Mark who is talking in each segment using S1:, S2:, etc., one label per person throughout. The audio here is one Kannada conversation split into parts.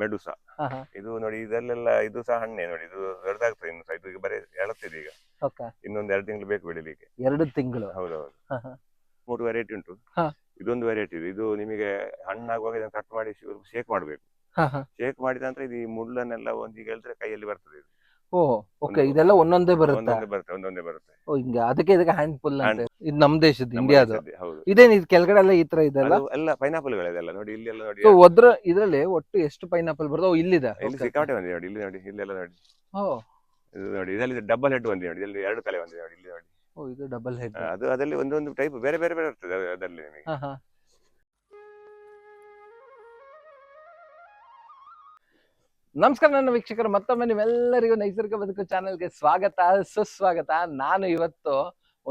S1: ಮೆಡುಸಾ. ಇದು ನೋಡಿ ಇದೆಲ್ಲ ಇದು ಸಹ ಹಣ್ಣೆ ನೋಡಿ, ಇದು ದೊಡ್ಡದಾಗ್ತದೆ ಇನ್ನು ಸಹ. ಇದು ಬರೀ ಎಳತ್ತಿದೆ ಈಗ, ಇನ್ನೊಂದು 2 ತಿಂಗಳು ಬೇಕು ಬೆಳಿಲಿಕ್ಕೆ.
S2: 2 ತಿಂಗಳು?
S1: ಹೌದೌದು. 3 ವೆರೈಟಿ ಉಂಟು. ಇದೊಂದು ವೆರೈಟಿ ಇದೆ. ಇದು ನಿಮಗೆ ಹಣ್ಣಾಗುವಾಗ ಇದನ್ನು ಕಟ್ ಮಾಡಿ ಶೇಕ್ ಮಾಡಬೇಕು. ಶೇಕ್ ಮಾಡಿದ ನಂತರ ಇದು ಈ ಮುಳ್ಳನ್ನೆಲ್ಲ ಒಂದಿಗೆ ಹೇಳಿದ್ರೆ ಕೈಯಲ್ಲಿ ಬರ್ತದೆ ಇದು.
S2: ಓಕೆ, ಇದೆಲ್ಲ ಒಂದೊಂದೇ ಬರುತ್ತೆ?
S1: ಒಂದೊಂದೇ ಬರುತ್ತೆ.
S2: ಹಿಂಗೆ, ಅದಕ್ಕೆ ಇದಕ್ಕೆ ಹ್ಯಾಂಡ್ ಪುಲ್ ಅಂತ. ಇದು ನಮ್ಮ ದೇಶದ, ಇಂಡಿಯಾದ.
S1: ಹೌದು.
S2: ಇದೇನು ಇದು ಕೆಳಗಡೆ ಎಲ್ಲ ಈ ತರ ಇದೆಲ್ಲ?
S1: ಎಲ್ಲ ಪೈನಾಪಲ್ ಗಳಿದೆಲ್ಲ ನೋಡಿ, ಇಲ್ಲಿ ಎಲ್ಲ ನೋಡಿ.
S2: ಸೊ ಇದರಲ್ಲಿ ಒಟ್ಟು ಎಷ್ಟು ಪೈನಾಪಲ್ ಬರ್ತದೆ? ಇಲ್ಲಿದೆ,
S1: ಇಲ್ಲಿ ಸಿಕ್ಕಾಪಟ್ಟೆ ಬಂದಿದೆ ನೋಡಿ, ಇಲ್ಲಿ ನೋಡಿ, ಇಲ್ಲೆಲ್ಲ ನೋಡಿ. ಇದು ನೋಡಿ, ಇದರಲ್ಲಿ ಡಬಲ್ ಹೆಡ್ ಬಂದಿದೆ ನೋಡಿ, ಇಲ್ಲಿ 2 ತಲೆ ಬಂದಿದೆ ನೋಡಿ, ಇಲ್ಲಿ ನೋಡಿ.
S2: ಇದು ಡಬಲ್ ಹೆಡ್.
S1: ಅದು ಅದರಲ್ಲಿ ಒಂದೊಂದು ಟೈಪ್ ಬೇರೆ ಬೇರೆ ಬೇರೆ ಇರ್ತದೆ ಅದರಲ್ಲಿ ನಿಮಗೆ.
S2: ನಮಸ್ಕಾರ ನನ್ನ ವೀಕ್ಷಕರು, ಮತ್ತೊಮ್ಮೆ ನಿಮ್ಮೆಲ್ಲರಿಗೂ ನೈಸರ್ಗಿಕ ಬದುಕು ಚಾನೆಲ್ಗೆ ಸ್ವಾಗತ, ಸುಸ್ವಾಗತ. ನಾನು ಇವತ್ತು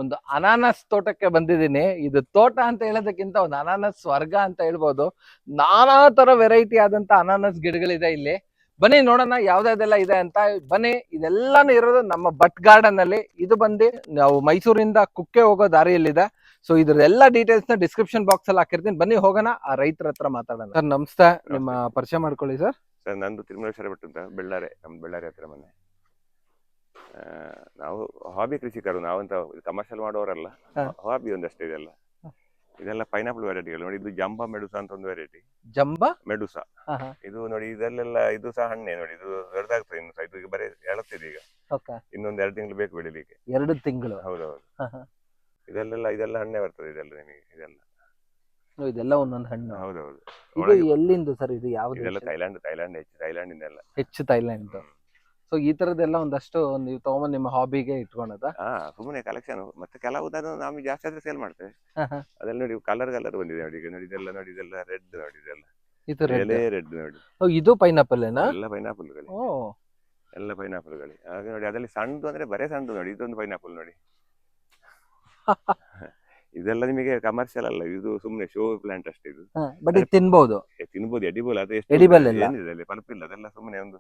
S2: ಒಂದು ಅನಾನಸ್ ತೋಟಕ್ಕೆ ಬಂದಿದ್ದೀನಿ. ಇದು ತೋಟ ಅಂತ ಹೇಳೋದಕ್ಕಿಂತ ಒಂದು ಅನಾನಸ್ ಸ್ವರ್ಗ ಅಂತ ಹೇಳ್ಬೋದು. ನಾನಾ ತರ ವೆರೈಟಿ ಆದಂತ ಅನಾನಸ್ ಗಿಡಗಳಿದೆ ಇಲ್ಲಿ. ಬನ್ನಿ ನೋಡೋಣ ಯಾವ್ದಾವ್ದೆಲ್ಲ ಇದೆ ಅಂತ. ಬನ್ನಿ, ಇದೆಲ್ಲಾನು ಇರೋದು ನಮ್ಮ ಭಟ್ ಗಾರ್ಡನ್ ಅಲ್ಲಿ. ಇದು ಬಂದು ನಾವು ಮೈಸೂರಿಂದ ಕುಕ್ಕೆ ಹೋಗೋ ದಾರಿಯಲ್ಲಿದೆ. ಸೊ ಇದ್ರೆಲ್ಲ ಡೀಟೇಲ್ಸ್ ನ ಡಿಸ್ಕ್ರಿಪ್ಷನ್ ಬಾಕ್ಸ್ ಅಲ್ಲಿ ಹಾಕಿರ್ತೀನಿ. ಬನ್ನಿ ಹೋಗೋಣ, ಆ ರೈತರ ಹತ್ರ ಮಾತಾಡೋಣ. ಸರ್ ನಮಸ್ತೆ, ನಿಮ್ಮ ಪರಿಚಯ ಮಾಡ್ಕೊಳ್ಳಿ ಸರ್.
S1: ಸರ್, ನಂದು ತಿರುಮಲೇಶ್ವರ ಭಟ್ ಅಂತ, ಬೆಳ್ಳಾರೆ, ನಮ್ಮ ಬೆಳ್ಳಾರೆ ಹತ್ರ ಮನೆ. ನಾವು ಹಾಬಿ ಕೃಷಿಕರು, ನಾವಂತ ಕಮರ್ಷಿಯಲ್ ಮಾಡೋರಲ್ಲ, ಹಾಬಿ ಒಂದಷ್ಟೇ. ಇದೆಲ್ಲ ಪೈನಾಪಲ್ ವೆರೈಟಿಗಳು ನೋಡಿ. ಇದು ಜಂಬಾ ಮೆಡುಸಾ ಅಂತ ಒಂದು ವೆರೈಟಿ. ಜಂಬಾ ಮೆಡುಸಾ. ಇದು ನೋಡಿ ಇದೆಲ್ಲ ಇದು ಸಹ ಹಣ್ಣೆ ನೋಡಿ, ಇದು ದೊಡ್ಡದಾಗ್ತದೆ ಇನ್ನು ಸಹ. ಇದು ಬರೀ ಎಳತ್ತಿದೆ ಈಗ, ಇನ್ನೊಂದು 2 ತಿಂಗಳು ಬೇಕು ಬೆಳಿಲಿಕ್ಕೆ.
S2: 2 ತಿಂಗಳು?
S1: ಹೌದೌದು. ಇದೆಲ್ಲ ಹಣ್ಣೆ ಬರ್ತದೆ ಇದೆಲ್ಲ ನಿಮಗೆ.
S2: ಇದೆಲ್ಲ ಒಂದೊಂದು ಹಣ್ಣು?
S1: ಹೌದೌದು.
S2: ಇದು ಎಲ್ಲಿಂದ ಸರ್? ಇದು ಯಾವ್ದು?
S1: ಇದೆಲ್ಲ ಥೈಲ್ಯಾಂಡ್
S2: ಹೆಚ್ಚು ಥೈಲ್ಯಾಂಡ್. ಸೊ ಈ ತರದೆಲ್ಲ ಒಂದಷ್ಟು ನೀವು ತಗೊಂಡ್ ನಿಮ್ಮ ಹಾಬಿಗೆ ಇಟ್ಕೊಂಡದ?
S1: ಸುಮ್ಮನೆ ಕಲೆಕ್ಷನ್. ಮತ್ತೆ ಕೆಲವುದನ್ನು ನಮಗೆ ಜಾಸ್ತಿ ಆದ್ರೆ ಸೇಲ್ ಮಾಡ್ತೇವೆ. ಅದೆಲ್ಲ ನೋಡಿ, ಕಲರ್ ಬಂದಿದೆ ನೋಡಿ. ಈಗ ನೋಡಿ, ಇದೆಲ್ಲ ನೋಡಿ, ಇದೆಲ್ಲ ರೆಡ್ ನೋಡಿ, ಇದೆಲ್ಲ ರೆಡ್ ನೋಡಿ.
S2: ಇದು ಪೈನಾಪಲ್ ಏನಾ?
S1: ಎಲ್ಲ ಪೈನಾಪಲ್ ಗಳೇ, ಎಲ್ಲ ಪೈನಾಪಲ್ ಗಳೇ. ಹಾಗೆ ನೋಡಿ, ಅದರಲ್ಲಿ ಸಣ್ಣದು ಅಂದ್ರೆ ಬರೇ ಸಣ್ಣದು ನೋಡಿ. ಇದೊಂದು ಪೈನಾಪಲ್ ನೋಡಿ. ಇದೆಲ್ಲ ನಿಮಗೆ ಕಮರ್ಷಿಯಲ್ ಅಲ್ಲ, ಇದು ಸುಮ್ಮನೆ ಶೋ ಪ್ಲಾಂಟ್ ಅಷ್ಟೇ. ಇದು
S2: ಬಟ್ ಇದು ತಿನ್ಬಹುದು,
S1: ಎಡಿಬಲ್. ಅದು ಏನಿದೆ ಪಲ್ಪ್ ಇಲ್ಲ, ಅದೆಲ್ಲ ಸುಮ್ಮನೆ ಒಂದು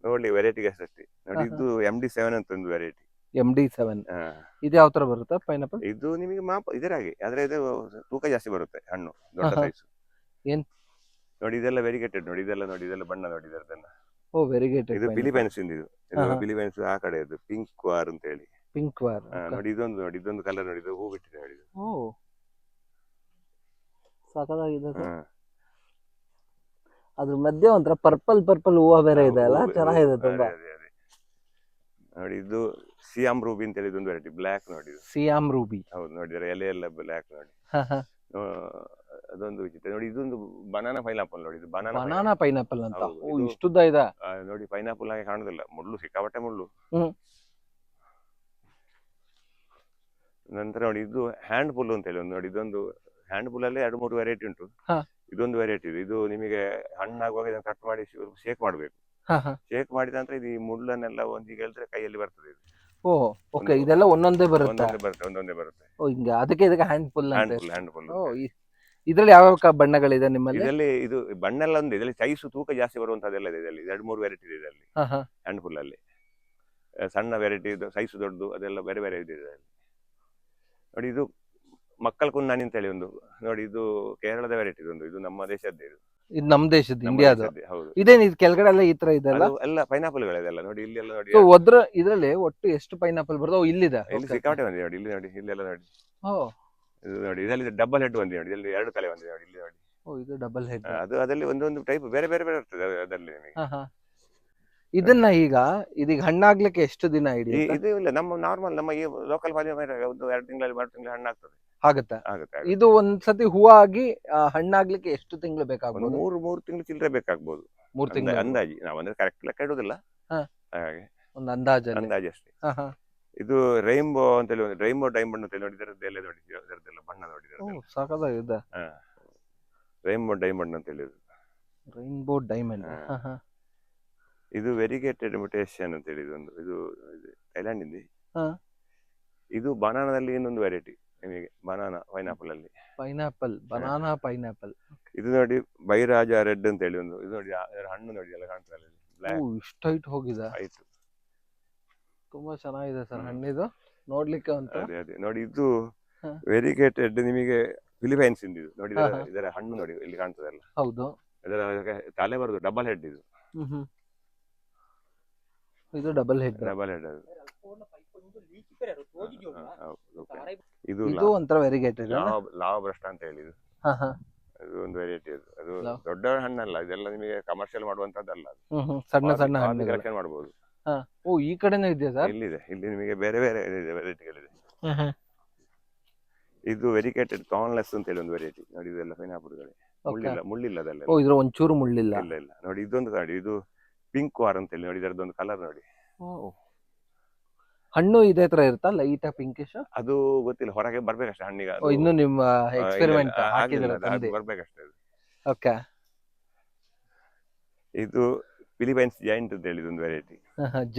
S1: ನೋಡಿ ವೆರೈಟಿಗೆ ಅಷ್ಟೇ ನೋಡಿ. ಇದು MD7 ಅಂತ ಒಂದು ವೆರೈಟಿ.
S2: MD7 ಇದು ಯಾವ ತರ ಬರುತ್ತೆ ಪೈನಾಪಲ್? ಇದು
S1: ನಿಮಗೆ ಮಾಪ ಇದರಾಗೆ, ಆದ್ರೆ ಇದು ತೂಕ ಜಾಸ್ತಿ ಬರುತ್ತೆ, ಹಣ್ಣು ದೊಡ್ಡ ಸೈಜ್.
S2: ಏನ್
S1: ನೋಡಿ, ಇದೆಲ್ಲ ವೆರಿಗೇಟೆಡ್ ನೋಡಿ. ಇದೆಲ್ಲ ನೋಡಿ, ಇದೆಲ್ಲ ಬಣ್ಣ ನೋಡಿ ಇದರದೆಲ್ಲ.
S2: ವೆರಿಗೇಟೆಡ್.
S1: ಇದು ಫಿಲಿಪೈನ್ಸ್ ಇಂದ. ಇದು ಫಿಲಿಪೈನ್ಸ್ ಆ ಕಡೆ, ಇದು ಪಿಂಕ್ ವಾರ್ ಅಂತ ಹೇಳಿ.
S2: ಪಿಂಕ್ ವಾರ್
S1: ನೋಡಿ. ಇದೊಂದು ಕಲರ್ ನೋಡಿ, ಇದು ಹೂ ಬಿಟ್ಟಿದೆ ನೋಡಿ.
S2: ಸಾಕಾಗಿದೆ. ಅದ್ರ ಮಧ್ಯೆ ಒಂಥರ ಪರ್ಪಲ್ ಹೂವು ಬೇರೆ ಇದೆ ಅಲ್ಲ, ಚೆನ್ನಾಗಿದೆ ತುಂಬಾ.
S1: ನೋಡಿ, ಇದು ಸಿಯಾಮ್ ರೂಬಿ ಅಂತ ಹೇಳಿ ಒಂದು ವೆರೈಟಿ, ಬ್ಲಾಕ್ ನೋಡಿ.
S2: Siam Ruby? ಹೌದು
S1: ನೋಡಿ, ಎಲೆ ಎಲ್ಲ ಬ್ಲಾಕ್ ನೋಡಿ. ಅದೊಂದು ವಿಚಿತ್ರ ನೋಡಿ. ಇದೊಂದು ಬನಾನಾ ಪೈನಾಪಲ್ ನೋಡಿ. ಇದು
S2: ಬನಾನಾ ಪೈನಾಪಲ್ ಅಂತ ಇಷ್ಟುದ್ದ ಇದೆ
S1: ನೋಡಿ. ಪೈನಾಪಲ್ ಆಗಿ ಕಾಣುದಿಲ್ಲ, ಮುಳ್ಳು, ಸಿಕ್ಕಾಪಟ್ಟೆ ಮುಳ್ಳು. ನಂತರ ನೋಡಿ, ಇದು ಹ್ಯಾಂಡ್ ಪುಲ್ ಅಂತ ಹೇಳಿ ಒಂದು ನೋಡಿ. ಇದೊಂದು ಹ್ಯಾಂಡ್ ಪುಲ್ ಅಲ್ಲಿ 2-3 ವೆರೈಟಿ ಉಂಟು. ಇದೊಂದು ವೆರೈಟಿ ಇದೆ. ಇದು ನಿಮಗೆ ಹಣ್ಣಾಗುವಾಗ ಇದನ್ನು ಕಟ್ ಮಾಡಿ ಶೇಕ್ ಮಾಡಬೇಕು. ಶೇಕ್ ಮಾಡಿದ ನಂತರ ಇದು ಈ ಮುಳ್ಳನ್ನೆಲ್ಲ ಒಂದಿಗೆ ಹೇಳಿದ್ರೆ ಕೈಯಲ್ಲಿ ಬರ್ತದೆ ಇದು.
S2: ಓಕೆ, ಇದೆಲ್ಲ ಒಂದೊಂದೇ ಬರುತ್ತೆ?
S1: ಒಂದೊಂದೇ ಬರುತ್ತೆ.
S2: ಹಿಂಗೆ, ಅದಕ್ಕೆ ಇದಕ್ಕೆ ಹ್ಯಾಂಡ್ ಪುಲ್.
S1: Hand full.
S2: ಇದ್ರಲ್ಲಿ ಯಾವ ಬಣ್ಣಗಳಿದೆ ನಿಮ್ಮಲ್ಲಿ?
S1: ಇದರಲ್ಲಿ ಇದು ಬಣ್ಣ ಎಲ್ಲ ಒಂದು, ಇದರಲ್ಲಿ ಸೈಜ್ ತೂಕ ಜಾಸ್ತಿ ಬರುವಂತದ್ದೆಲ್ಲ ಇದೆ. ಇದರಲ್ಲಿ 2-3 ವೆರೈಟಿ ಇದೆ ಇದರಲ್ಲಿ ಹ್ಯಾಂಡ್ ಪುಲ್ ಅಲ್ಲಿ. ಸಣ್ಣ ವೆರೈಟಿ, ಸೈಜ್ ದೊಡ್ಡದು, ಅದೆಲ್ಲ ಬೇರೆ ಬೇರೆ ಇದೆ ನೋಡಿ. ಇದು ಮಕ್ಕಳ ಕುನ್ನಾನಿ ಅಂತ ಹೇಳಿ ಒಂದು ನೋಡಿ. ಇದು ಕೇರಳದ ವೆರೈಟಿ. ಇದು ನಮ್ಮ ದೇಶದ್ದೇ. ಇದು ನಮ್ಮ ದೇಶದ, ಇಂಡಿಯಾದ. ಹೌದು. ಇದೇನು ಇದು ಕೆಳಗಡೆ ಎಲ್ಲ ಈ ತರ ಇದೆಲ್ಲ? ಎಲ್ಲ ಪೈನಾಪಲ್ ಗಳಿದೆಲ್ಲ ನೋಡಿ, ಇಲ್ಲಿ ಎಲ್ಲ ನೋಡಿ.
S2: ಇದರಲ್ಲಿ ಒಟ್ಟು ಎಷ್ಟು ಪೈನಾಪಲ್ ಬರ್ತದೆ? ಇಲ್ಲಿದೆ,
S1: ಇಲ್ಲಿ ಸಿಕ್ಕಾಪಟ್ಟೆ ಬಂದಿದೆ ನೋಡಿ. ಇಲ್ಲಿ ನೋಡಿ, ಇಲ್ಲೆಲ್ಲ ನೋಡಿ. ಇದು ನೋಡಿ, ಇದರಲ್ಲಿ ಡಬಲ್ ಹೆಡ್ ಬಂದಿದೆ ನೋಡಿ. ಇಲ್ಲಿ 2 ತಲೆ ಬಂದಿದೆ ನೋಡಿ, ಇಲ್ಲಿ ನೋಡಿ.
S2: ಇದು ಡಬಲ್ ಹೆಡ್.
S1: ಅದರಲ್ಲಿ ಒಂದೊಂದು ಟೈಪ್ ಬೇರೆ ಬೇರೆ ಬೇರೆ ಇರ್ತದೆ ಅದರಲ್ಲಿ ನಿಮಗೆ.
S2: ಇದನ್ನ ಇದೀಗ ಹಣ್ಣಾಗ್ಲಿಕ್ಕೆ ಎಷ್ಟು ದಿನ ಹಿಡಿಯುತ್ತೆ?
S1: ಇದು ಇಲ್ಲ, ನಮ್ಮ ನಾರ್ಮಲ್ ನಮ್ಮ ಈ ಲೋಕಲ್ ಒಂದು 2 ತಿಂಗಳಲ್ಲಿ 3 ತಿಂಗಳು ಹಣ್ಣಾಗ್ತದೆ.
S2: ಆಗುತ್ತೆ. ಇದು ಒಂದ್ಸತಿ ಹೂವಾಗಿ ಹಣ್ಣಾಗ್ಲಿಕ್ಕೆ ಎಷ್ಟು ತಿಂಗಳು ಬೇಕಾಗ್ಬೋದು?
S1: 3 ತಿಂಗಳು ಚಿಲ್ಲರೆ ಬೇಕಾಗ್ಬೋದು. 3 ತಿಂಗಳು ಅಂದಾಜಿ. ನಾವಂದ್ರೆ ಕರೆಕ್ಟ್ ಲೆಕ್ಕ ಇಡುದಿಲ್ಲ, ಹಾಗೆ ಒಂದು ಅಂದಾಜು ಅಷ್ಟೇ. ಇದು ರೈನ್ಬೋ ಅಂತ ಹೇಳಿ, ರೈನ್ಬೋ ಡೈಮಂಡ್ ಅಂತ ಹೇಳಿ ನೋಡಿ. ಇದರದ್ದೆಲ್ಲ ನೋಡಿ, ಇದರದ್ದೆಲ್ಲ ಬಣ್ಣ ನೋಡಿ.
S2: ಸಾಕಾಗಿದೆ.
S1: ರೈನ್ಬೋ ಡೈಮಂಡ್ ಅಂತ ಹೇಳಿ.
S2: Rainbow diamond.
S1: ಇದು ವೆರಿಗೇಟೆಡ್ ಮ್ಯುಟೇಷನ್ ಅಂತ ಹೇಳಿ ಇದು ಥೈಲ್ಯಾಂಡ್ ಇಂದ. ಇದು ಬನಾನಾದಲ್ಲಿ ಇನ್ನೊಂದು ವೆರೈಟಿ ನಿಮಗೆ, ಬನಾನಾ ಪೈನಾಪಲ್ ಅಲ್ಲಿ. Banana pineapple. ಇದು ನೋಡಿ, ಬೈರಾಜ ರೆಡ್ ಅಂತ ಹೇಳಿ ಒಂದು. ಇದು ನೋಡಿ, ಹಣ್ಣು ನೋಡಿ ಎಲ್ಲ ಕಾಣ್ತದೆ.
S2: ಇಷ್ಟು ಹೈಟ್ ಹೋಗಿದೆ, ಆಯ್ತು. ತುಂಬಾ ಚೆನ್ನಾಗಿದೆ ಸರ್ ಹಣ್ಣಿದು ನೋಡ್ಲಿಕ್ಕೆ ಅಂತ.
S1: ಅದೇ ನೋಡಿ, ಇದು ವೆರಿಗೇಟೆಡ್ ನಿಮಗೆ ಫಿಲಿಪೈನ್ಸ್ ಇಂದ. ಇದು ನೋಡಿ, ಇದರ ಹಣ್ಣು ನೋಡಿ ಇಲ್ಲಿ ಕಾಣ್ತದಲ್ಲ.
S2: ಹೌದು.
S1: ಅದಕ್ಕೆ ತಲೆ ಬರುದು ಡಬಲ್ ಹೆಡ್ ಇದು.
S2: ಇದು ಡಬಲ್ ಹೆಡ್.
S1: ಡಬಲ್ ಹೆಡ್ ಅದು. ಇದು
S2: ಇದು ಒಂಥರ ವೆರಿಗೇಟೆಡ್
S1: ಲಾವ ಭ್ರಷ್ಟ ಅಂತ ಹೇಳಿ ಇದು. ಅದು ಒಂದು ವೆರೈಟಿ ಅದು. ಅದು ದೊಡ್ಡ ಹಣ್ಣಲ್ಲ, ಇದೆಲ್ಲ ನಿಮಗೆ ಕಮರ್ಷಿಯಲ್ ಮಾಡುವಂತದ್ದಲ್ಲ. ಅದು
S2: ಸಣ್ಣ ಸಣ್ಣ ಹಣ್ಣು
S1: ಕಲೆಕ್ಷನ್ ಮಾಡಬಹುದು.
S2: ಓ ಈ ಕಡೆನೂ ಇದೆಯಾ ಸರ್?
S1: ಇಲ್ಲಿದೆ, ಇಲ್ಲಿ ನಿಮಗೆ ಬೇರೆ ಬೇರೆ ವೆರೈಟಿಗಳಿದೆ. ಇದು ವೆರಿಗೇಟೆಡ್ ಕಾರ್ನ್ಲೆಸ್ ಅಂತ ಹೇಳಿ ಒಂದು ವೆರೈಟಿ ನೋಡಿ. ಇದೆಲ್ಲ ಪೈನಾಪಲ್ಗಳೇ, ಮುಳ್ಳಿಲ್ಲ ಅದೆಲ್ಲ.
S2: ಓ ಇದ್ರ ಒಂಚೂರು ಮುಳ್ಳಿಲ್ಲ.
S1: ಇಲ್ಲ ಇಲ್ಲ ನೋಡಿ, ಇದೊಂದು ನೋಡಿ, ಇದು ಪಿಂಕ್ ವಾರ್ ಅಂತ ಹೇಳಿ ನೋಡಿ. ಇದರದೊಂದು ಕಲರ್ ನೋಡಿ.
S2: ಹಣ್ಣು ಇದೇ ತರ ಇರುತ್ತಾ, ಲೈಟ್ ಪಿಂಕಿಶ್?
S1: ಅದು ಗೊತ್ತಿಲ್ಲ, ಹೊರಗೆ ಬರ್ಬೇಕಷ್ಟೇ ಹಣ್ಣಿಗೆ.
S2: ಇನ್ನು ನಿಮ್ಮ ಎಕ್ಸ್ಪೆರಿಮೆಂಟ್
S1: ಬರ್ಬೇಕಷ್ಟೇ.
S2: ಓಕೆ.
S1: ಇದು ಫಿಲಿಪೈನ್ಸ್ ಜೈಂಟ್ ಅಂತ ಹೇಳಿ ಒಂದು ವೆರೈಟಿ.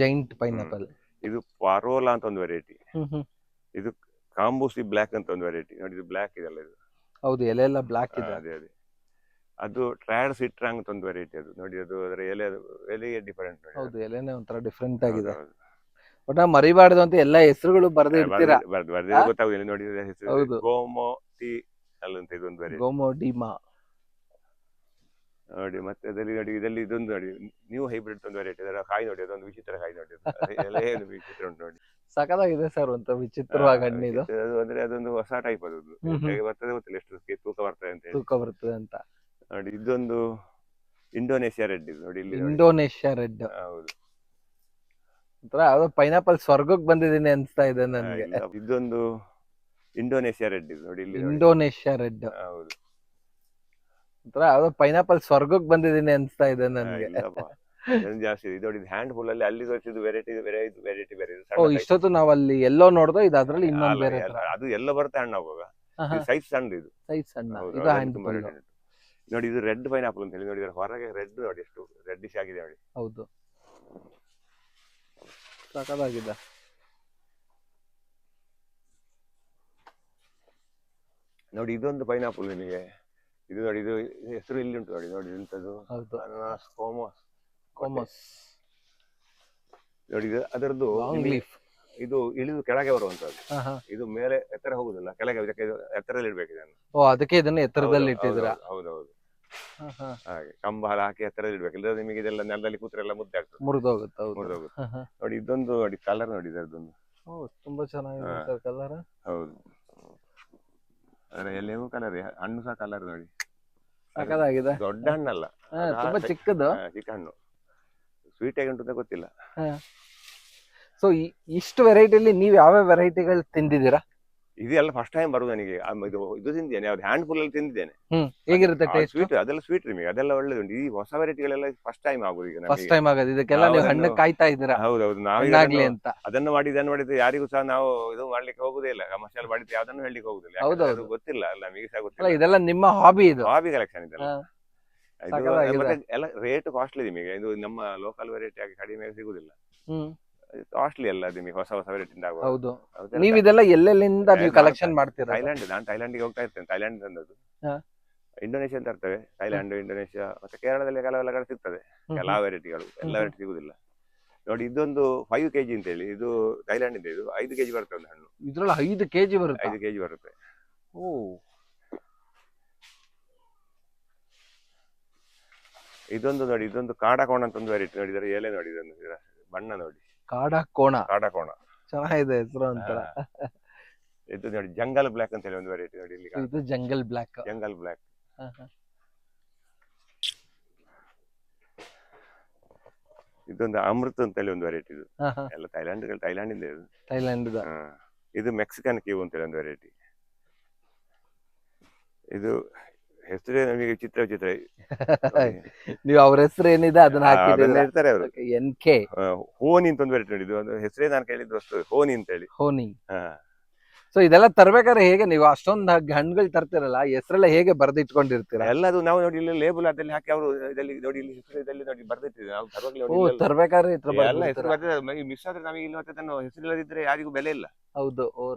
S2: Giant pineapple.
S1: ಇದು ಪಾರೋಲಾ ಅಂತ ಒಂದು ವೆರೈಟಿ. ಇದು ಕಾಂಬೂಸಿ ಬ್ಲಾಕ್ ಅಂತ ಒಂದು ವೆರೈಟಿ ನೋಡಿ. ಇದು ಬ್ಲಾಕ್ ಇದೆಲ್ಲ ಇದು.
S2: ಹೌದು, ಎಲೆ ಎಲ್ಲ ಬ್ಲಾಕ್ ಇದೆ.
S1: ಅದೇ ಅದೇ. ಅದು ಟ್ರಾಡ್ ಸಿಟ್ರಾಂಗ್ ಅಂತ ಒಂದು ವೆರೈಟಿ. ಅದು ನೋಡಿ, ಅದು ಅದರ ಎಲೆ ಡಿಫರೆಂಟ್ ನೋಡಿ.
S2: ಹೌದು, ಎಲೆನೇ ಒಂಥರ ಡಿಫರೆಂಟ್ ಆಗಿದೆ. ಒಟ್ಟ ಮರಿಬಾರ್ದು ಅಂತ ಎಲ್ಲ ಹೆಸರುಗಳು ಬರ್ದಿರ್ತೀರಾ.
S1: ಗೊತ್ತಾಗುದಿಲ್ಲ ನೋಡಿ.
S2: ಹೌದು,
S1: ಗೋಮೋ ಟಿ ಅಲ್ಲಂತ ಇದೊಂದು ವೆರೈಟಿ.
S2: ಗೋಮೋ ಡಿಮಾ
S1: ನೋಡಿ. ಮತ್ತೆ ಅದರಲ್ಲಿ ನೋಡಿ, ಇದರಲ್ಲಿ ಇದೊಂದು ನೋಡಿ, ನ್ಯೂ ಹೈಬ್ರಿಡ್ ಒಂದು ವೆರೈಟಿ. ಅದರ ಕಾಯಿ ನೋಡಿ, ಅದೊಂದು ವಿಚಿತ್ರ ಕಾಯಿ ನೋಡಿ. ಎಲೆ ವಿಚಿತ್ರ ಉಂಟು ನೋಡಿ.
S2: ಸಖತ್ತಾಗಿದೆ ಸರ್, ಒಂದು ವಿಚಿತ್ರವಾಗಿ ಹಣ್ಣಿದು.
S1: ಅದು ಅಂದ್ರೆ ಅದೊಂದು ಹೊಸ ಟೈಪ್. ಅದು ಬರ್ತದೆ ಗೊತ್ತಿಲ್ಲ ಎಷ್ಟು ತೂಕ ಬರ್ತದೆ ಅಂತ.
S2: ತೂಕ ಬರ್ತದೆ ಅಂತ
S1: ನೋಡಿ. ಇದೊಂದು ಇಂಡೋನೇಷಿಯಾ ರೆಡ್ ಇದು ನೋಡಿ. ಇಲ್ಲಿ
S2: ಇಂಡೋನೇಷಿಯಾ ರೆಡ್.
S1: ಹೌದು,
S2: ಒಂಥರ ಯಾವ್ದೋ ಪೈನಾಪಲ್ ಸ್ವರ್ಗಕ್ಕೆ ಬಂದಿದ್ದೀನಿ ಅನ್ಸ್ತಾ ಇದೆ ನನ್ಗೆ.
S1: ಇದೊಂದು ಇಂಡೋನೇಷಿಯಾ ರೆಡ್ ಇದು ನೋಡಿ. ಇಲ್ಲಿ
S2: ಇಂಡೋನೇಷಿಯಾ ರೆಡ್.
S1: ಹೌದು,
S2: ಒಂಥರ ಯಾವ್ದೋ ಪೈನಾಪಲ್ ಸ್ವರ್ಗಕ್ಕೆ ಬಂದಿದ್ದೀನಿ ಅನ್ಸ್ತಾ ಇದೆ ನನ್ಗೆ.
S1: ಜಾಸ್ತಿ ಇದು ನೋಡಿ. ಹ್ಯಾಂಡ್ ಫುಲ್ ಅಲ್ಲಿ ಅಲ್ಲಿ ತೋರಿಸಿದ್ದು ವೆರೈಟಿ ಬೇರೆ.
S2: ಓ, ಇಷ್ಟೊತ್ತು ನಾವು ಅಲ್ಲಿ ಎಲ್ಲೋ ನೋಡ್ದೋ, ಇದು ಅದ್ರಲ್ಲಿ ಇನ್ನೊಂದು ಬೇರೆ.
S1: ಅದು ಎಲ್ಲ ಬರುತ್ತೆ ಹಣ್ಣು ಆಗುವಾಗ. ಸೈಜ್ ಸಣ್ಣ ಇದು.
S2: ಸೈಜ್ ಸಣ್ಣ. ಇದು ಹ್ಯಾಂಡ್ ಫುಲ್
S1: ನೋಡಿ. ಇದು ರೆಡ್ ಪೈನಾಪಲ್ ಅಂತ ಹೇಳಿ ನೋಡಿ. ಹೊರಗೆ ರೆಡ್ ನೋಡಿ, ಎಷ್ಟು ರೆಡ್ಡಿಶ್ ಆಗಿದೆ ನೋಡಿ.
S2: ಹೌದು, ಸಖತ್ತಾಗಿದೆ.
S1: ನೋಡಿ, ಇದೊಂದು ಪೈನಾಪಲ್ ನಿಮಗೆ. ಇದು ನೋಡಿ, ಇದು ಹೆಸರು ಇಲ್ಲಿ ಉಂಟು ನೋಡಿ. ನೋಡಿ ಎಂತದ್ದು, ಅನಾನಸ್ ಕೋಮಸ್ ನೋಡಿ. ಇದು ಅದರದ್ದು ಇದು ಇಳಿದು ಕೆಳಗೆ ಬರುವಂತದ್ದು. ಇದು ಮೇಲೆ ಎತ್ತರ ಹೋಗುದಿಲ್ಲ, ಕೆಳಗೆ ಎತ್ತರದಲ್ಲಿ ಇಡ್ಬೇಕು ಇದನ್ನು.
S2: ಓ, ಅದಕ್ಕೆ ಇದನ್ನ ಎತ್ತರದಲ್ಲಿ ಇಟ್ಟಿದ್ದೀರಾ?
S1: ಹೌದೌದು, ಹಾಗೆ ಕಂಬ ಹಾಕಿ ಎತ್ತರದಲ್ಲಿ ಇಡ್ಬೇಕು. ಇಲ್ಲದ್ರೆ ನಿಮಗೆ ಇದೆಲ್ಲ ನೆಲದಲ್ಲಿ ಕೂತ್ರೆಲ್ಲ ಮುದ್ದೆ ಆಗ್ತದೆ,
S2: ಮುರಿದೋಗುತ್ತೆ.
S1: ನೋಡಿ. ಇದೊಂದು ನೋಡಿ, ಕಲರ್ ನೋಡಿ ಇದರದೊಂದು.
S2: ತುಂಬಾ ಚೆನ್ನಾಗಿದೆ ಕಲರ್.
S1: ಹೌದು, ಅದರ ಎಲೆಯೂ ಕಲರ್, ಹಣ್ಣು ಸಹ ಕಲರ್ ನೋಡಿ.
S2: ಸಖತ್ತಾಗಿದೆ.
S1: ದೊಡ್ಡ ಹಣ್ಣಲ್ಲ,
S2: ತುಂಬಾ ಚಿಕ್ಕದು,
S1: ಚಿಕ್ಕ ಹಣ್ಣು. ಸ್ವೀಟ್ ಆಗಿ ಉಂಟು ಅಂತ ಗೊತ್ತಿಲ್ಲ.
S2: ಸೊ ಇಷ್ಟು ವೆರೈಟಿಲಿ ನೀವು ಯಾವ ವೆರೈಟಿಗಳು ತಿಂದಿದ್ದೀರಾ?
S1: ಇದೆಲ್ಲ ಫಸ್ಟ್ ಟೈಮ್ ಬರುದು ನನಗೆ. ಇದು ತಿಂದಿದ್ದೇನೆ, ಯಾವ್ದು ಹ್ಯಾಂಡ್ ಫುಲ್ ಅಲ್ಲಿ ತಿಂದಿದ್ದೇನೆ.
S2: ಹೇಗಿರುತ್ತೆ ಟೇಸ್ಟ್?
S1: ಸ್ವೀಟ್, ಅದೆಲ್ಲ ಸ್ವೀಟ್ ನಿಮಗೆ, ಅದೆಲ್ಲ ಒಳ್ಳೆದುಂಟು. ಈ ಹೊಸ ವೆರೈಟಿಗಳೆಲ್ಲ ಫಸ್ಟ್ ಟೈಮ್ ಆಗುದು ಈಗ.
S2: ಫಸ್ಟ್ ಟೈಮ್ ಆಗೋದು, ಇದಕ್ಕೆಲ್ಲ ನೀವು ಹಣ್ಣು ಕಾಯ್ತಾ ಇದ್ದೀರಾ?
S1: ಹೌದೌದು,
S2: ನಾವಾಗಲಿ ಅಂತ
S1: ಅದನ್ನು ಮಾಡಿದ್ದು ಯಾರಿಗೂ ಸಹ ನಾವು ಇದು ಮಾಡ್ಲಿಕ್ಕೆ ಹೋಗುದೇ ಇಲ್ಲ. ಕಮರ್ಷಿಯಲ್ ಮಾಡಿದ್ದು ಯಾವ್ದನ್ನು ಹೇಳಲಿಕ್ಕೆ ಹೋಗುದಿಲ್ಲ. ಅದು ಗೊತ್ತಿಲ್ಲ ಅಲ್ಲ, ನಮಗೆ ಸಹ ಗೊತ್ತಿಲ್ಲ.
S2: ಇದೆಲ್ಲ ನಿಮ್ಮ ಹಾಬಿ, ಇದು
S1: ಹಾಬಿ ಕಲೆಕ್ಷನ್ ಇದೆಲ್ಲ. ಎಲ್ಲ ರೇಟ್ ಕಾಸ್ಟ್ಲಿ ನಿಮಗೆ. ಇದು ನಮ್ಮ ಲೋಕಲ್ ವೆರೈಟಿ ಆಗಿ ಕಡಿಮೆ ಸಿಗುದಿಲ್ಲ, ಕಾಸ್ಟ್ಲಿ ಅಲ್ಲ ನಿಮಗೆ. ಹೊಸ ವೆರೈಟಿ.
S2: ಹೌದು, ನೀವು ಇದೆಲ್ಲ ಎಲ್ಲೆಲ್ಲಿಂದ ನೀವು ಕಲೆಕ್ಷನ್ ಮಾಡ್ತೀರಾ?
S1: ನಾನು ಥೈಲ್ಯಾಂಡ್ಗೆ ಹೋಗ್ತಾ ಇರ್ತೇನೆ. ಥೈಲ್ಯಾಂಡ್ ತಂದದ್ದು, ಇಂಡೋನೇಷಿಯಾ ತರ್ತೇವೆ. ಥೈಲ್ಯಾಂಡ್, ಇಂಡೋನೇಷಿಯಾ, ಮತ್ತೆ ಕೇರಳದಲ್ಲಿ ಕೆಲವೆಲ್ಲ ಕಡೆ ಸಿಗ್ತದೆ ಕೆಲವು ವೆರೈಟಿಗಳು. ಎಲ್ಲ ವೆರೈಟಿ ಸಿಗುದಿಲ್ಲ ನೋಡಿ. ಇದೊಂದು 5 kg ಅಂತ ಹೇಳಿ, ಇದು ಥೈಲ್ಯಾಂಡ್ ಇಂದ. ಇದು 5 kg ಬರುತ್ತೆ ಒಂದು ಹಣ್ಣು.
S2: ಇದ್ರಲ್ಲಿ 5 kg ಬರುತ್ತೆ?
S1: 5 kg ಬರುತ್ತೆ.
S2: ಓ,
S1: ಇದೊಂದು ನೋಡಿ, ಇದೊಂದು ಕಾಡಕೋಣ ಅಂತ ಒಂದು ವೆರೈಟಿ ನೋಡಿ. ಇದರ ಎಲೆ ನೋಡಿ, ಇದೊಂದು ಬಣ್ಣ ನೋಡಿ.
S2: ಕಾಡಕೋಣ ಚೆನ್ನಾಗಿದೆ ಹೆಸರು ಒಂಥರ.
S1: ಇದು ನೋಡಿ, ಜಂಗಲ್ ಬ್ಲಾಕ್ ಅಂತ ಹೇಳಿ ಒಂದು ವೆರೈಟಿ ನೋಡಿ. ಇಲ್ಲಿ
S2: ಇದು ಜಂಗಲ್ ಬ್ಲಾಕ್.
S1: ಇದೊಂದು ಅಮೃತ ಅಂತ ಹೇಳಿ ಒಂದು ವೆರೈಟಿ. ಇದು ಎಲ್ಲ ಥೈಲ್ಯಾಂಡ್ ಇಂದ. ಇದು ಮೆಕ್ಸಿಕನ್ ಕ್ಯೂ ಅಂತ ಹೇಳಿ ಒಂದು ವೆರೈಟಿ. ಇದು ಹೆಸರೇ ನಮಗೆ ಚಿತ್ರ
S2: ನೀವು ಅವ್ರ ಹೆಸರು ಏನಿದೆ ಅದನ್ನ
S1: ಹೇಳ್ತಾರೆ ಅವರು.
S2: NK
S1: ಹೋನಿ ಅಂತ ಒಂದು ವೆರೈಟಿ ನೋಡಿ. ಇದು ಒಂದು ಹೆಸರೇ ನಾನು ಕೇಳಿದ್ದು ಅಷ್ಟು, ಹೋನಿ ಅಂತ ಹೇಳಿ.
S2: ಹೋನಿ. ಸೊ ಇದೆಲ್ಲ ತರ್ಬೇಕಾದ್ರೆ ಹೇಗೆ ನೀವು ಅಷ್ಟೊಂದು ಹಣ್ಣುಗಳು ತರ್ತಿರಲ್ಲ, ಹೆಸರೆಲ್ಲ ಹೇಗೆ ಬರ್ದಿಟ್ಕೊಂಡಿರ್ತೀರಾ?
S1: ಎಲ್ಲದು ನಾವು ನೋಡಿ, ಇಲ್ಲಿ ಲೇಬಲ್ ಅದಲ್ಲಿ ಹಾಕಿ ಅವರು ಇದರಲ್ಲಿ ನೋಡಿ, ಇಲ್ಲಿ ಹೆಸರಲ್ಲಿ ನೋಡಿ ಬರ್ದಿಟ್ಟಿದ್ದೀವಿ ನಾವು.
S2: ತರ್ಬೇಕಾದ್ರೆ
S1: ಮಿಸ್ ಆದ್ರೆ ನಮಗೆ ಇಲ್ಲಿ ಮತ್ತೆ ಹೆಸರಿಲ್ಲದಿದ್ರೆ ಯಾರಿಗೂ ಬೆಲೆ ಇಲ್ಲ.
S2: ಹೌದು,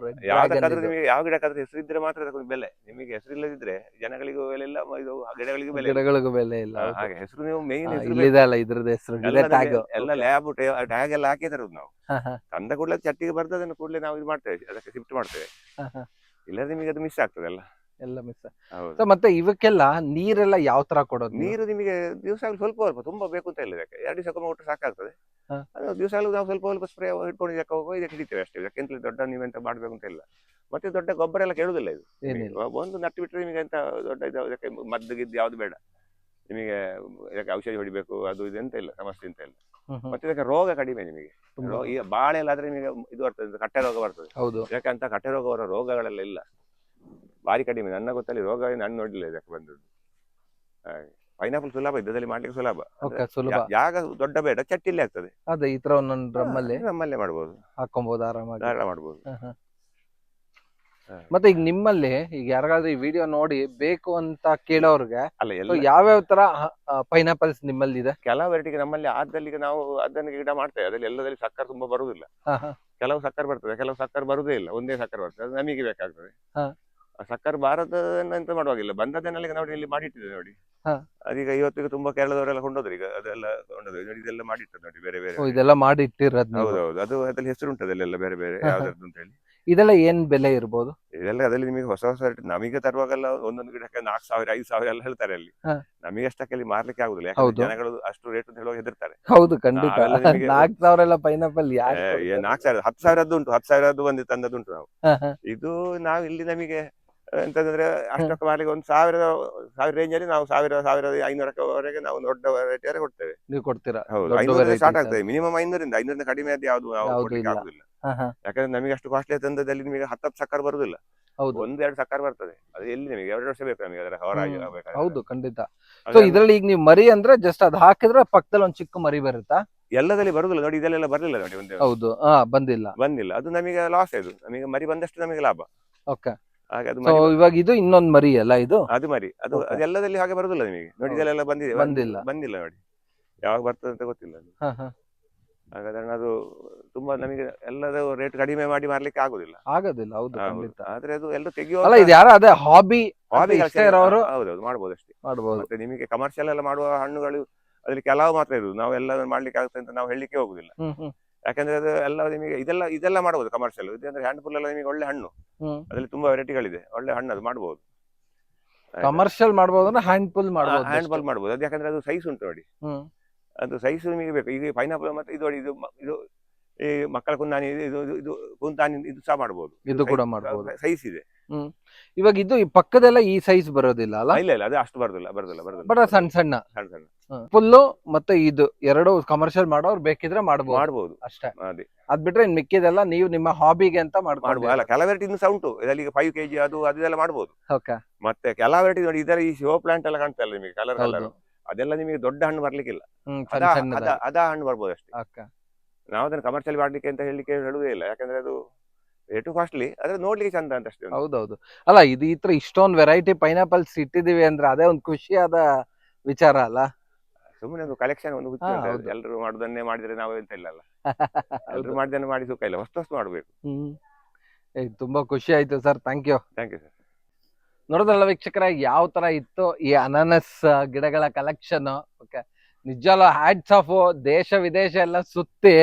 S1: ಯಾವ್ದಕ್ಕಾದ್ರೂ ನಿಮಗೆ ಯಾವ ಗಿಡಕ್ಕಾದ್ರೂ ಹೆಸರಿದ್ರೆ ಮಾತ್ರ ಅದಕ್ಕೊಂದು ಬೆಲೆ. ನಿಮಗೆ ಹೆಸರಿಲ್ಲದಿದ್ರೆ ಜನಗಳಿಗೂ ಬೆಲೆ ಇಲ್ಲ, ಇದು ಗಿಡಗಳಿಗೂ ಬೆಲೆ ಇಲ್ಲ. ಹಾಗೆ ಹೆಸರು ನೀವು ಮೇನ್
S2: ಇದ್ರದ್ದು ಹೆಸರು
S1: ಎಲ್ಲ ಲ್ಯಾಬ್ ಟ್ಯಾಗ್ ಎಲ್ಲ ಹಾಕಿದಾರೆ ನಾವು. ತಂದ ಕೂಡಲೇ ಚಟ್ಟಿಗೆ ಬರ್ತದೆ, ಅದನ್ನು ಕೂಡಲೇ ನಾವು ಇದು ಮಾಡ್ತೇವೆ, ಅದಕ್ಕೆ ಶಿಫ್ಟ್ ಮಾಡ್ತೇವೆ. ಇಲ್ಲ ನಿಮಗೆ ಅದು ಮಿಸ್ ಆಗ್ತದೆ ಅಲ್ಲ.
S2: ಎಲ್ಲ ಮಿಸ್.
S1: ಹೌದು.
S2: ಸೊ ಮತ್ತೆ ಇವಕ್ಕೆಲ್ಲ ನೀರೆಲ್ಲ ಯಾವ ತರ ಕೊಡೋದು ನೀವು?
S1: ನೀರು ನಿಮಗೆ ದಿವಸ ಸ್ವಲ್ಪ ತುಂಬಾ ಬೇಕು ಅಂತ ಇಲ್ಲ ಇದಕ್ಕೆ 2 ದಿವಸಕ್ಕೊಮ್ಮೆ ಕೊಟ್ಟರೆ ಸಾಕಾಗ್ತದೆ.
S2: ಹಾ.
S1: ಅದು ದಿವಸ ನಾವು ಸ್ವಲ್ಪ ಸ್ಪ್ರೇ ಇಟ್ಕೊಂಡು ಇದಕ್ಕೆ ಹೋಗುವ ಇದಕ್ಕೆ ಹಿಡಿತೇವೆ ಅಷ್ಟೇ. ಇದಕ್ಕೆಂತ ದೊಡ್ಡ ನೀವೆಂತ ಮಾಡ್ಬೇಕು ಅಂತ ಇಲ್ಲ. ಮತ್ತೆ ದೊಡ್ಡ ಗೊಬ್ಬರ ಎಲ್ಲ ಕೇಳುದಿಲ್ಲ ಇದು.
S2: ಏನಿಲ್ಲ.
S1: ಒಂದು ನಟ್ಟು ಬಿಟ್ಟರೆ ನಿಮಗೆ ಎಂತ ದೊಡ್ಡ ಇದಕ್ಕೆ ಮದ್ದು ಗಿದ್ದು ಯಾವ್ದು ಬೇಡ. ನಿಮಗೆ ಇದಕ್ಕೆ ಔಷಧಿ ಹೊಡಿಬೇಕು ಅದು ಇದು ಎಂತ ಇಲ್ಲ, ಸಮಸ್ಯೆ ಅಂತ ಇಲ್ಲ. ಮತ್ತೆ ಇದಕ್ಕೆ ರೋಗ ಕಡಿಮೆ ನಿಮಗೆ. ಈಗ ಬಾಳೆ ಎಲ್ಲ ಆದ್ರೆ ನಿಮಗೆ ಇದು ಬರ್ತದೆ, ಕಟ್ಟೆ ರೋಗ ಬರ್ತದೆ.
S2: ಹೌದು.
S1: ಯಾಕಂತ ಕಟ್ಟೆ ರೋಗ ಬರೋ ರೋಗಗಳೆಲ್ಲ ಇಲ್ಲ, ಭಾರಿ ಕಡಿಮೆ. ನನ್ನ ಗೊತ್ತಲ್ಲಿ ರೋಗ ನಾನು ನೋಡ್ಲಿಲ್ಲ ಇದಕ್ಕೆ ಬಂದದ್ದು. ಹಾಗೆ ಪೈನಾಪಲ್ ಸುಲಭ, ಇದ್ದದಲ್ಲಿ ಮಾಡ್ಲಿಕ್ಕೆ ಸುಲಭ.
S2: ಸುಲಭ.
S1: ಜಾಗ ದೊಡ್ಡ ಬೇಡ, ಚಟ್ಟಿಲ್ಲೇ ಆಗ್ತದೆ.
S2: ಅದೇ ಈ ತರ ಒಂದೊಂದು ಡ್ರಮ್ಮಲ್ಲಿ
S1: ನಮ್ಮಲ್ಲೇ ಮಾಡ್ಬೋದು,
S2: ಹಾಕೊಬಹುದು ಆರಾಮಾಗಿ.
S1: ಮಾಡ್ಬೋದು.
S2: ಮತ್ತೆ ಈಗ ನಿಮ್ಮಲ್ಲಿ ಈಗ ಯಾರಿಗಾದ್ರೂ ಈ ವಿಡಿಯೋ ನೋಡಿ ಬೇಕು ಅಂತ ಕೇಳೋರ್ಗೆ
S1: ಅಲ್ಲ ಎಲ್ಲ
S2: ಯಾವ್ಯಾವ ತರ ಪೈನಾಪಲ್ಸ್ ನಿಮ್ಮಲ್ಲಿ ಇದೆ?
S1: ಕೆಲವು ವೆರೈಟಿಗೆ ನಮ್ಮಲ್ಲಿ ಆದಲ್ಲಿ ನಾವು ಅದನ್ನು ಗಿಡ ಮಾಡ್ತೇವೆ. ಅದ್ರಲ್ಲಿ ಎಲ್ಲದಲ್ಲಿ ಸಕ್ಕರೆ ತುಂಬಾ ಬರುವುದಿಲ್ಲ. ಕೆಲವು ಸಕ್ಕರೆ ಬರ್ತದೆ, ಕೆಲವು ಸಕ್ಕರೆ ಬರುದೇ ಇಲ್ಲ, ಒಂದೇ ಸಕ್ಕರೆ ಬರ್ತದೆ, ಅದು ನಮಗೆ ಬೇಕಾಗ್ತದೆ. ಸಕ್ಕರೆ ಬಾರದನ್ನ ಎಂತ ಮಾಡುವಾಗಿಲ್ಲ, ಬಂದದನ್ನೆಲ್ಲ ನಾವು ಇಲ್ಲಿ ಮಾಡಿಟ್ಟಿದ್ದೇವೆ ನೋಡಿ. ಅದೀಗ ಇವತ್ತಿಗೆ ತುಂಬಾ ಕೇರಳದವರೆಲ್ಲ ಕೊಂಡೋದ್ರು, ಈಗ ಅದೆಲ್ಲ ಕೊಂಡೋದ್ರು. ಇದೆಲ್ಲ ಮಾಡಿಟ್ಟದ್ದು ನೋಡಿ, ಬೇರೆ ಬೇರೆ
S2: ಇದೆಲ್ಲ ಮಾಡಿ ಇಟ್ಟಿರೋದು.
S1: ಹೌದೌದು, ಅದು ಅದ್ರಲ್ಲಿ ಹೆಸರು ಉಂಟು ಅದೆಲ್ಲ ಬೇರೆ ಬೇರೆ ಯಾವ್ದಾದ್ರು ಅಂತ ಹೇಳಿ.
S2: ಇದೆಲ್ಲ ಏನ್ ಬೆಲೆ ಇರ್ಬೋದು?
S1: ಇದೆಲ್ಲ ಅದರಲ್ಲಿ ನಿಮಗೆ ಹೊಸ ನಮಗೆ ತರುವಾಗೆಲ್ಲ ಒಂದೊಂದು ಗಿಡಕ್ಕೆ 4,000 5,000 ಎಲ್ಲ ಹೇಳ್ತಾರೆ ಅಲ್ಲಿ. ನಮಗೆ ಅಷ್ಟಕ್ಕೆ ಮಾರ್ಲಿಕ್ಕೆ ಆಗುದಿಲ್ಲ, ಯಾಕಂದ್ರೆ ಜನಗಳು ಅಷ್ಟು ರೇಟ್ ಅಂತ ಹೇಳುವಾಗ ಹೆದರ್ತಾರೆ.
S2: ಹೌದು, ಖಂಡಿತ. 4,000 ಎಲ್ಲ ಪೈನಾಪಲ್
S1: 4,000 10,000 ಉಂಟು, 10,000 ಬಂದು ತಂದದ್ದುಂಟು ನಾವು. ಇದು ನಾವು ಇಲ್ಲಿ ನಮಗೆ ಎಂತಂದ್ರೆ ಅಷ್ಟಕ್ಕೆ ಮಾರ್ಲಿಕ್ಕೆ 1,000 ರೇಂಜ್ ಅಲ್ಲಿ ನಾವು 1,500 ನಾವು ದೊಡ್ಡ ವೆರೈಟಿ ಕೊಡ್ತೇವೆ.
S2: ನೀವು ಕೊಡ್ತೀರಾ?
S1: ಹೌದು, 500 ಸ್ಟಾರ್ಟ್ ಆಗ್ತದೆ. ಮಿನಿಮಮ್ 500 ಕಡಿಮೆ ಅದು ಯಾವ್ದು ಆಗುದಿಲ್ಲ. ಯಾಕಂದ್ರೆ ನಮಗೆ ಅಷ್ಟು ಕಾಸ್ಟ್ಲಿ ತಂದದಲ್ಲಿ ನಿಮಗೆ 10 ಸಕ್ಕರ್ ಬರುದಿಲ್ಲ, 1-2 ಸಕ್ಕರ್ ಬರ್ತದೆ. ಅದು ಎಲ್ಲಿ ನಿಮಗೆ 2 ವರ್ಷ ಬೇಕು ನಮಗೆ ಅದರ ಹೊರಾಗಿ.
S2: ಹೌದು, ಖಂಡಿತ. ಸೊ ಇದ್ರಲ್ಲಿ ಈಗ ನೀವು ಮರಿ ಅಂದ್ರೆ ಜಸ್ಟ್ ಅದ್ ಹಾಕಿದ್ರೆ ಪಕ್ಕದಲ್ಲಿ ಒಂದ್ ಚಿಕ್ಕ ಮರಿ ಬರುತ್ತಾ?
S1: ಎಲ್ಲದಲ್ಲಿ ಬರುದಿಲ್ಲ ನೋಡಿ, ಇದೆಲ್ಲ ಬರ್ಲಿಲ್ಲ ನೋಡಿ.
S2: ಹೌದು, ಬಂದಿಲ್ಲ.
S1: ಅದು ನಮಗೆ ಲಾಸ್. ಇದು ನಮಗೆ ಮರಿ ಬಂದಷ್ಟು ನಮಗೆ ಲಾಭ.
S2: ಓಕೆ.
S1: ಹಾಗೆ ಅದು
S2: ಇವಾಗ ಇದು ಇನ್ನೊಂದ್ ಮರಿ ಅಲ್ಲ ಇದು?
S1: ಅದು ಮರಿ, ಅದು ಅದೆಲ್ಲದಲ್ಲಿ ಹಾಗೆ ಬರುದಿಲ್ಲ ನಿಮಗೆ ನೋಡಿ. ಇದೆಲ್ಲ ಬಂದಿಲ್ಲ ನೋಡಿ, ಯಾವಾಗ ಬರ್ತದೆ ಅಂತ ಗೊತ್ತಿಲ್ಲ. ಹಾಗಾದ್ರೆ ಅದು ತುಂಬಾ ನಮಗೆ ಎಲ್ಲದ ರೇಟ್ ಕಡಿಮೆ ಮಾಡಿ ಮಾರ್ಲಿಕ್ಕೆ ಆಗುದಿಲ್ಲ.
S2: ಹೌದು, ಖಂಡಿತ.
S1: ಆದ್ರೆ ಅದು ಎಲ್ಲ ತೆಗೆಯುವ
S2: ಇದು ಯಾರು ಅದೇ ಹಾಬಿ ಇರೋರು
S1: ಹೌದೌದು ಮಾಡ್ಬೋದು ಅಷ್ಟೇ.
S2: ಮಾಡ್ಬೋದು.
S1: ಮತ್ತೆ ನಿಮಗೆ ಕಮರ್ಷಿಯಲ್ ಎಲ್ಲ ಮಾಡುವ ಹಣ್ಣುಗಳು ಅದ್ರಲ್ಲಿ ಕೆಲವು ಮಾತ್ರ ಇರುದು, ನಾವು ಎಲ್ಲ ಮಾಡ್ಲಿಕ್ಕೆ ಆಗುತ್ತೆ ಅಂತ ನಾವು ಹೇಳಲಿಕ್ಕೆ ಹೋಗುದಿಲ್ಲ. ಯಾಕಂದ್ರೆ ಅದು ಎಲ್ಲ ನಿಮಗೆ ಇದೆಲ್ಲ ಮಾಡಬಹುದು ಕಮರ್ಷಿಯಲ್. ಇದಂದ್ರೆ ಹ್ಯಾಂಡ್ ಫುಲ್ ಎಲ್ಲ ನಿಮಗೆ ಒಳ್ಳೆ ಹಣ್ಣು, ಅದ್ರಲ್ಲಿ ತುಂಬಾ ವೆರೈಟಿಗಳಿದೆ, ಒಳ್ಳೆ ಹಣ್ಣು ಅದು ಮಾಡಬಹುದು.
S2: ಕಮರ್ಷಿಯಲ್ ಮಾಡಬಹುದು ಅಂದ್ರೆ ಹ್ಯಾಂಡ್ ಫುಲ್
S1: ಮಾಡಬಹುದು. ಅದು ಯಾಕಂದ್ರೆ ಅದು ಸೈಜ್ ಉಂಟು ನೋಡಿ, ಅದು ಸೈಜ್ ನಿಮಗೆ ಬೇಕು. ಈಗ ಪೈನಾಪಲ್ ಮತ್ತೆ ಇದು ನೋಡಿ, ಇದು ಈ ಮಕ್ಕಳ ಕುಂದಾನಿ, ಇದು ಕುಂದಾನಿ, ಇದು ಸಹ ಮಾಡಬಹುದು.
S2: ಇದು ಕೂಡ ಮಾಡಬಹುದು,
S1: ಸೈಜ್ ಇದೆ.
S2: ಇವಾಗ ಇದು ಈ ಪಕ್ಕದೆಲ್ಲ ಈ ಸೈಜ್ ಬರೋದಿಲ್ಲ ಅಲ್ಲ?
S1: ಇಲ್ಲ, ಅದು ಅಷ್ಟು ಬರುದಿಲ್ಲ.
S2: ಬಟ್ ಸಣ್ಣ ಫುಲ್ಲು ಮತ್ತೆ ಇದು ಎರಡು ಕಮರ್ಷಿಯಲ್ ಮಾಡೋರು ಬೇಕಿದ್ರೆ ಮಾಡಬಹುದು ಅಷ್ಟೇ. ಅದ್ ಬಿಟ್ರೆ ಇನ್ ಮಿಕ್ಕಿದೆಲ್ಲ ನೀವು ನಿಮ್ಮ ಹಾಬಿಗೆ ಅಂತ ಮಾಡ್ಬೋದು.
S1: ಅಲ್ಲ, ಕೆಲವು ವೆರೈಟಿ ಇನ್ನು ಸಹ ಉಂಟು ಇದರಲ್ಲಿ. 5 kg ಅದೆಲ್ಲ ಮಾಡಬಹುದು. ಮತ್ತೆ ಕೆಲವು ವೆರೈಟಿ ನೋಡಿ, ಇದರ ಈ ಶೋ ಪ್ಲಾಂಟ್ ಎಲ್ಲ ಕಾಣ್ತಾ ಇಲ್ಲ ನಿಮಗೆ, ಕಲರ್ ಅದೆಲ್ಲ ನಿಮಗೆ ದೊಡ್ಡ ಹಣ್ಣು ಬರ್ಲಿಕ್ಕಿಲ್ಲ, ಅದ ಹಣ್ಣು ಬರ್ಬೋದು ಅಷ್ಟೇ. ನಾವು ಅದನ್ನ ಕಮರ್ಷಿಯಲ್ ಮಾಡ್ಲಿಕ್ಕೆ ಅಂತ ಹೇಳುವುದೇ ಇಲ್ಲ, ಯಾಕಂದ್ರೆ ಅದು ರೇಟು ಕಾಸ್ಟ್ಲಿ, ಆದ್ರೆ ನೋಡ್ಲಿಕ್ಕೆ ಚಂದ ಅಂತ ಅಷ್ಟೇ.
S2: ಹೌದೌದು. ಅಲ್ಲ, ಇದು ಈ ತರ ಇಷ್ಟೊಂದು ವೆರೈಟಿ ಪೈನಾಪಲ್ಸ್ ಇಟ್ಟಿದೀವಿ ಅಂದ್ರೆ ಅದೇ ಒಂದು ಖುಷಿಯಾದ ವಿಚಾರ ಅಲ್ಲ.
S1: ಸುಮ್ಮನೆ ಒಂದು ಕಲೆಕ್ಷನ್, ಒಂದು ಎಲ್ಲರೂ ಮಾಡುದನ್ನೇ ಮಾಡಿದ್ರೆ ನಾವು ಎಂತ ಇಲ್ಲ ಅಲ್ಲ. ಎಲ್ಲರೂ ಮಾಡಿದನ್ನೇ ಮಾಡಿ ಸುಖ ಇಲ್ಲ, ಹೊಸ ಮಾಡ್ಬೇಕು.
S2: ತುಂಬಾ ಖುಷಿ ಆಯ್ತು ಸರ್, ಥ್ಯಾಂಕ್ ಯು
S1: ಸರ್.
S2: ನೋಡಿದ್ರಲ್ಲ ವೀಕ್ಷಕರ, ಯಾವ ತರ ಇತ್ತು ಈ ಅನಾನಸ್ ಗಿಡಗಳ ಕಲೆಕ್ಷನ್. ಓಕೆ, ನಿಜವಲ್ಲ ಹ್ಯಾಟ್ಸ್ ಆಫ್. ದೇಶ ವಿದೇಶ ಎಲ್ಲ ಸುತ್ತಿ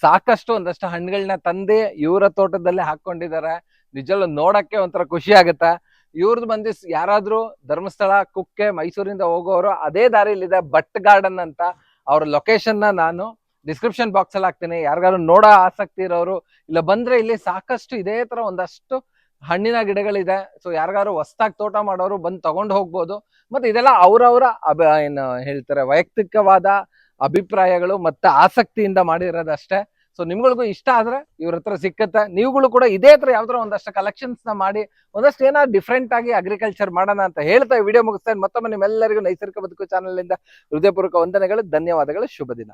S2: ಸಾಕಷ್ಟು ಒಂದಷ್ಟು ಹಣ್ಣುಗಳನ್ನ ತಂದೆ ಇವರ ತೋಟದಲ್ಲೇ ಹಾಕೊಂಡಿದ್ದಾರೆ. ನಿಜವಲ್ಲ ನೋಡಕ್ಕೆ ಒಂಥರ ಖುಷಿ ಆಗತ್ತೆ. ಇವ್ರದ್ದು ಬಂದು ಯಾರಾದ್ರೂ ಧರ್ಮಸ್ಥಳ, ಕುಕ್ಕೆ, ಮೈಸೂರಿಂದ ಹೋಗೋರು ಅದೇ ದಾರಿಲಿದೆ ಭಟ್ ಗಾರ್ಡನ್ ಅಂತ. ಅವ್ರ ಲೊಕೇಶನ್ ನಾನು ಡಿಸ್ಕ್ರಿಪ್ಷನ್ ಬಾಕ್ಸ್ ಅಲ್ಲಿ ಹಾಕ್ತೀನಿ. ಯಾರಿಗಾದ್ರು ನೋಡೋ ಆಸಕ್ತಿ ಇರೋರು ಇಲ್ಲ ಬಂದ್ರೆ ಇಲ್ಲಿ ಸಾಕಷ್ಟು ಇದೇ ತರ ಒಂದಷ್ಟು ಹಣ್ಣಿನ ಗಿಡಗಳಿದೆ. ಸೊ ಯಾರಿಗಾದ್ರು ಹೊಸ್ದಾಗಿ ತೋಟ ಮಾಡೋರು ಬಂದು ತಗೊಂಡು ಹೋಗ್ಬೋದು. ಮತ್ತೆ ಇದೆಲ್ಲ ಅವ್ರವ್ರ ಏನು ಹೇಳ್ತಾರೆ ವೈಯಕ್ತಿಕವಾದ ಅಭಿಪ್ರಾಯಗಳು ಮತ್ತೆ ಆಸಕ್ತಿಯಿಂದ ಮಾಡಿರೋದಷ್ಟೇ. ಸೊ ನಿಮ್ಗಳಿಗೂ ಇಷ್ಟ ಆದ್ರೆ ಇವ್ರ ಹತ್ರ ಸಿಕ್ಕತ್ತೆ. ನೀವುಗಳು ಕೂಡ ಇದೇ ತರ ಯಾವ್ದಾರ ಒಂದಷ್ಟು ಕಲೆಕ್ಷನ್ಸ್ ನ ಮಾಡಿ ಒಂದಷ್ಟು ಏನಾದ್ರು ಡಿಫ್ರೆಂಟ್ ಆಗಿ ಅಗ್ರಿಕಲ್ಚರ್ ಮಾಡೋಣ ಅಂತ ಹೇಳ್ತಾ ವಿಡಿಯೋ ಮುಗಿಸ್ತೇನೆ. ಮತ್ತೊಮ್ಮೆ ನಿಮ್ಮೆಲ್ಲರಿಗೂ ನೈಸರ್ಗಿಕ ಬದುಕು ಚಾನಲ್ ಇಂದ ಹೃದಯಪೂರ್ವಕ ವಂದನೆಗಳು, ಧನ್ಯವಾದಗಳು, ಶುಭ ದಿನ.